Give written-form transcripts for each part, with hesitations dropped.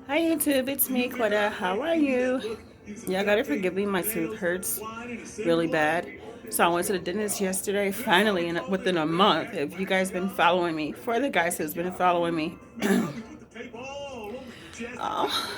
Hi YouTube, it's me, Quetta. How are you? Yeah, gotta forgive me, my tooth hurts really bad. So I went to the dentist yesterday, finally, within a month. If you guys been following me, for the guys who's been following me, oh.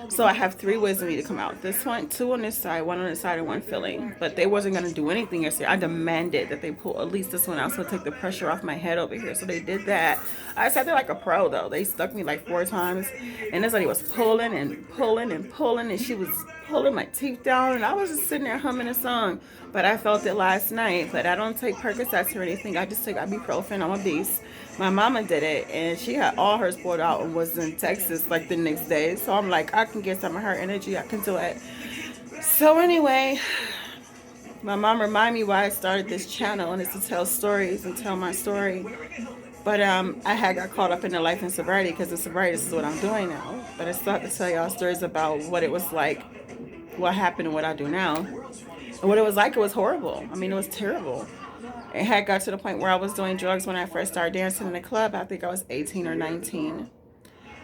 So I have three ways that need to come out. This one, two on this side, one on this side, and one filling. But they wasn't gonna do anything yesterday. I demanded that they pull at least this one out so take the pressure off my head over here. So they did that. I sat there like a pro though. They stuck me like 4 times, and this lady was pulling and pulling and pulling, and she was pulling my teeth down, and I was just sitting there humming a song. But I felt it last night. But I don't take Percocets or anything. I just take ibuprofen. I'm a beast. My mama did it, and she had all hers pulled out and was in Texas like the next day. So I'm like, I can get some of her energy. I can do it. So anyway, my mom reminded me why I started this channel, and it's to tell stories and tell my story. But I had got caught up in the life and sobriety because in sobriety this is what I'm doing now. But I still have to tell y'all stories about what it was like, what happened, and what I do now. And what it was like, it was horrible. I mean, it was terrible. It had got to the point where I was doing drugs when I first started dancing in the club. I think I was 18 or 19.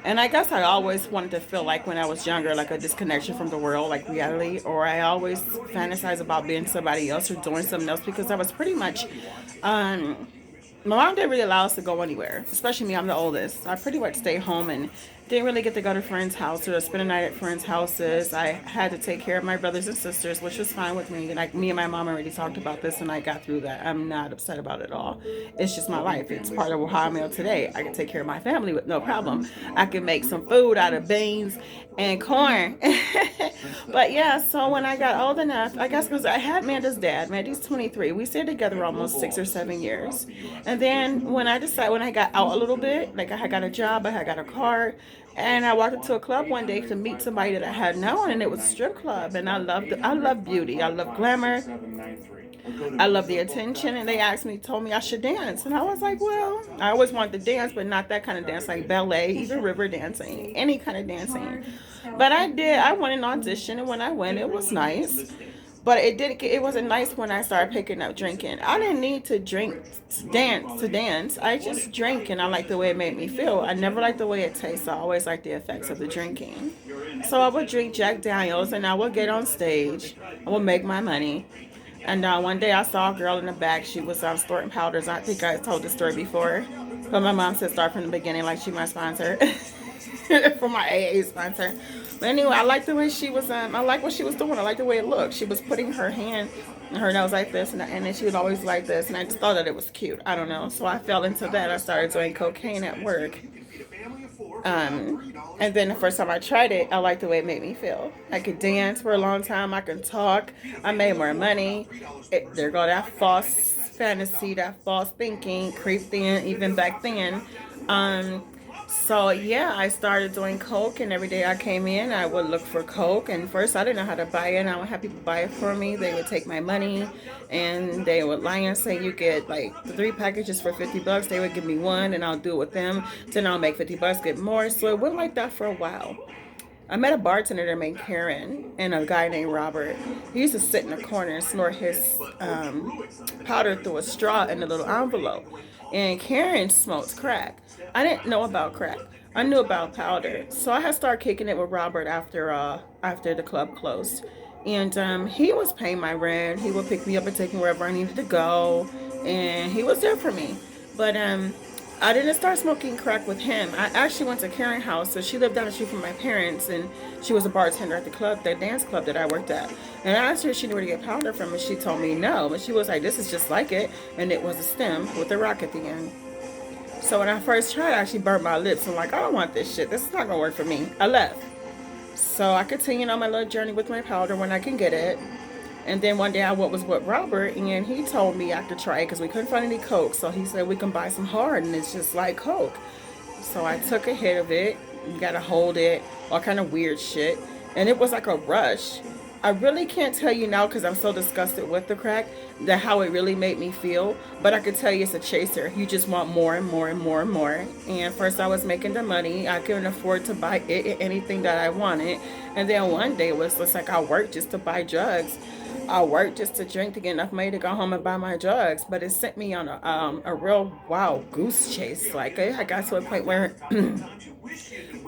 And I guess I always wanted to feel like when I was younger, like a disconnection from the world, like reality. Or I always fantasized about being somebody else or doing something else because I was pretty much um, my mom didn't really allow us to go anywhere, especially me. I'm the oldest. So I pretty much stayed home and didn't really get to go to friends' houses or spend a night at friends' houses. I had to take care of my brothers and sisters, which was fine with me. Like me and my mom already talked about this, and I got through that. I'm not upset about it at all. It's just my life. It's part of how I'm today. I can take care of my family with no problem. I can make some food out of beans and corn. But yeah, so when I got old enough, I guess because I had Manda's dad. Mandy's 23. We stayed together almost 6 or 7 years. And then when I got out a little bit, like I had got a job, I had got a car, and I walked into a club one day to meet somebody that I had known, and it was a strip club. And I love beauty, I love glamour, I love the attention. And they asked me, told me I should dance, and I was like, well, I always wanted to dance, but not that kind of dance, like ballet, even river dancing, any kind of dancing. But I did. I went an audition, and when I went, it was nice. But it didn't. It wasn't nice when I started picking up drinking. I didn't need to drink to dance. I just drank, and I liked the way it made me feel. I never liked the way it tastes. I always liked the effects of the drinking. So I would drink Jack Daniels, and I would get on stage. I would make my money. And one day I saw a girl in the back. She was snorting powders. I think I told the story before. But my mom said start from the beginning, like she my sponsor. For my AA sponsor. But anyway, I liked the way she was. I like what she was doing. I like the way it looked. She was putting her hand in her nose like this, and then she was always like this. And I just thought that it was cute. I don't know. So I fell into that. I started doing cocaine at work. And then the first time I tried it, I liked the way it made me feel. I could dance for a long time. I could talk. I made more money. There go that false fantasy, that false thinking creeped in even back then. Um, so yeah, I started doing coke, and every day I came in, I would look for coke. And first, I didn't know how to buy it. And I would have people buy it for me. They would take my money, and they would lie and say you get like 3 packages for $50. They would give me one, and I'll do it with them. Then I'll make $50, get more. So it went like that for a while. I met a bartender named Karen and a guy named Robert. He used to sit in the corner and snort his powder through a straw in a little envelope. And Karen smoked crack. I didn't know about crack. I knew about powder. So I had started kicking it with Robert after the club closed. And he was paying my rent. He would pick me up and take me wherever I needed to go. And he was there for me. But I didn't start smoking crack with him. I actually went to Karen's house. So she lived down the street from my parents, and she was a bartender at the club, the dance club that I worked at. And I asked her if she knew where to get powder from, and she told me no. But she was like, this is just like it. And it was a stem with a rock at the end. So when I first tried, I actually burnt my lips. I'm like, I don't want this shit. This is not going to work for me. I left. So I continued on my little journey with my powder when I can get it. And then one day I was with Robert, and he told me I could try it because we couldn't find any coke. So he said we can buy some hard, and it's just like coke. So I took a hit of it. You gotta hold it, all kind of weird shit. And it was like a rush. I really can't tell you now because I'm so disgusted with the crack that how it really made me feel. But I could tell you it's a chaser. You just want more and more and more and more. And first I was making the money. I couldn't afford to buy anything that I wanted. And then one day it was just like I worked just to buy drugs. I worked just to drink to get enough money to go home and buy my drugs, but it sent me on a real wild goose chase. Like I got to a point where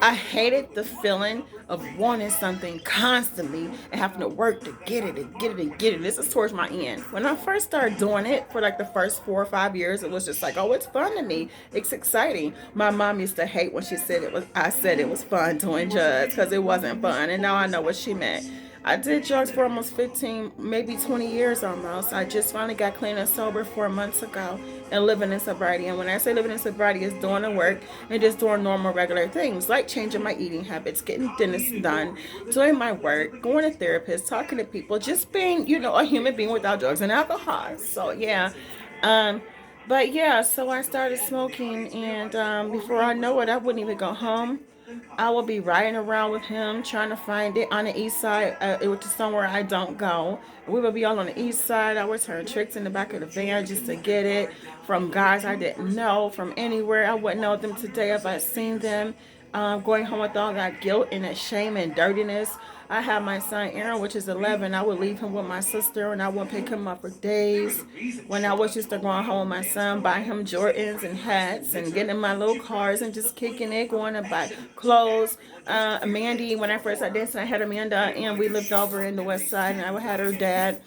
I hated the feeling of wanting something constantly and having to work to get it and get it and get it. This is towards my end. When I first started doing it for like the first 4 or 5 years, it was just like, oh, it's fun to me. It's exciting. My mom used to hate when she said it was. I said it was fun doing drugs because it wasn't fun, and now I know what she meant. I did drugs for almost 15, maybe 20 years almost. I just finally got clean and sober 4 months ago and living in sobriety. And when I say living in sobriety, it's doing the work and just doing normal, regular things like changing my eating habits, getting dentist done, doing my work, going to therapists, talking to people, just being, a human being without drugs and alcohol. So, yeah. Um, but yeah, so I started smoking, and before I know it, I wouldn't even go home. I will be riding around with him trying to find it on the east side, which is somewhere I don't go. We would be all on the east side. I would turn tricks in the back of the van just to get it from guys I didn't know from anywhere. I wouldn't know them today if I'd seen them. Going home with all that guilt and that shame and dirtiness. I have my son Aaron, which is 11. I would leave him with my sister, and I wouldn't pick him up for days. When I was just going home with my son, buy him Jordans and hats, and getting in my little cars and just kicking it, going to buy clothes. Mandy, when I first started dancing, I had Amanda, and we lived over in the West Side, and I had her dad.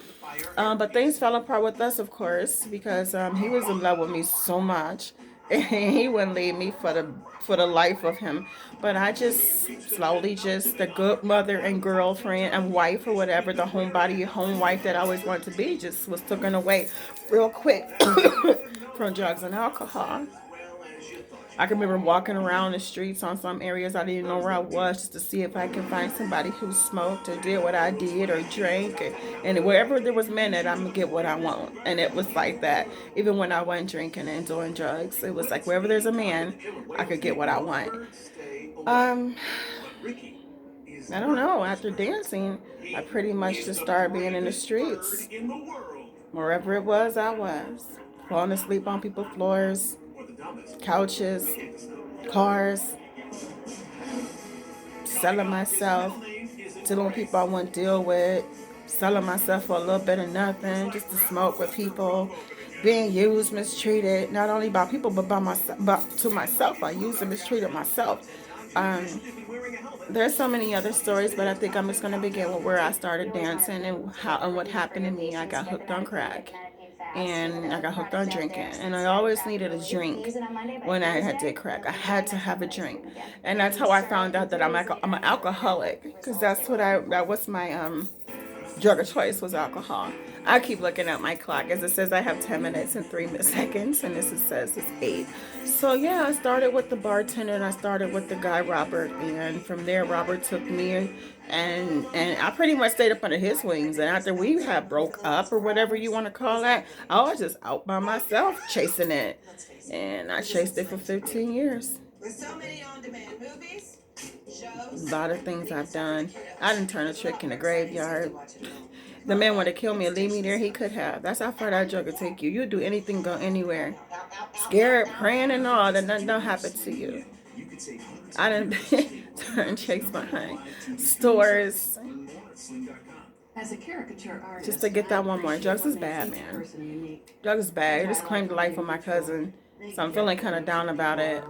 But things fell apart with us, of course, because he was in love with me so much. And he wouldn't leave me for the life of him. But I just slowly, just the good mother and girlfriend and wife or whatever, the homebody, home wife that I always wanted to be, just was taken away real quick from drugs and alcohol. I can remember walking around the streets on some areas I didn't know where I was, just to see if I could find somebody who smoked or did what I did or drank. And wherever there was men at, I'm going to get what I want. And it was like that. Even when I wasn't drinking and doing drugs, it was like wherever there's a man, I could get what I want. Um, I don't know. After dancing, I pretty much just started being in the streets. Wherever it was, I was. Falling asleep on people's floors, couches, cars, selling myself, dealing with people I wouldn't deal with, selling myself for a little bit of nothing, just to smoke with people, being used, mistreated, not only by people but by myself, but to myself. I used and mistreated myself. Um, there's so many other stories, but I think I'm just gonna begin with where I started dancing and how and what happened to me. I got hooked on crack, and I got hooked on drinking, and I always needed a drink when I had to crack. I had to have a drink, and that's how I found out that I'm an alcoholic, because that was my drug of choice was alcohol. I keep looking at my clock as it says I have 10 minutes and 3 seconds, and this says it's 8. So yeah, I started with the bartender, and I started with the guy Robert, and from there Robert took me, and I pretty much stayed up under his wings. And after we had broke up or whatever you want to call that, I was just out by myself chasing it, and I chased it for 15 years. With so many on-demand movies, shows, a lot of things I've done. I didn't turn a trick in the graveyard. The man wanted to kill me and leave me there. He could have. That's how far that drug could take you. You'll do anything, go anywhere. Scared, praying, and all that nothing don't happen to you. I didn't turn chase behind stores just to get that one more. Drugs is bad, man. Drugs is bad. It just claimed the life of my cousin. So I'm feeling kind of down about it,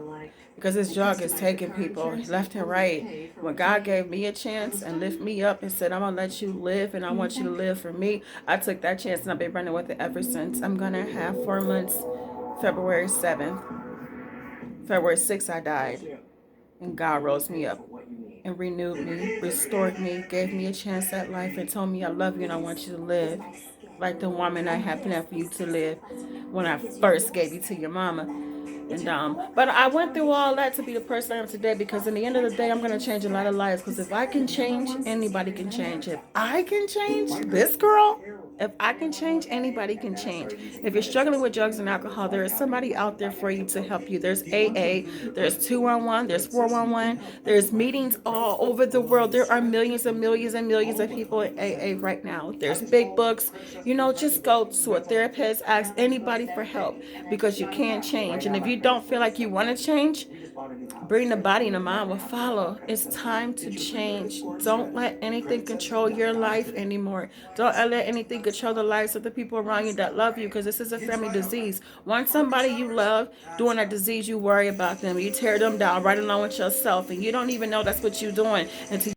because this drug is taking people left and right. When God gave me a chance and lift me up and said, I'm going to let you live, and I want you to live for me, I took that chance, and I've been running with it ever since. I'm going to have 4 months, February 7th. February 6th, I died. And God rose me up and renewed me, restored me, gave me a chance at life, and told me I love you and I want you to live like the woman I had planned for you to live when I first gave you to your mama. And but I went through all that to be the person I am today, because in the end of the day, I'm gonna change a lot of lives. Because if I can change, anybody can change. If I can change this girl, If I can change, anybody can change. If you're struggling with drugs and alcohol, there is somebody out there for you to help you. There's AA, there's 211, there's 411, there's meetings all over the world. There are millions and millions and millions of people in AA right now. There's big books. You know, just go to a therapist, ask anybody for help because you can change. And if you don't feel like you want to change, bring the body and the mind will follow. It's time to change. Don't let anything control your life anymore. Don't let anything control the lives of the people around you that love you, because this is a family disease. Once somebody you love doing a disease, you worry about them. You tear them down right along with yourself, and you don't even know that's what you're doing until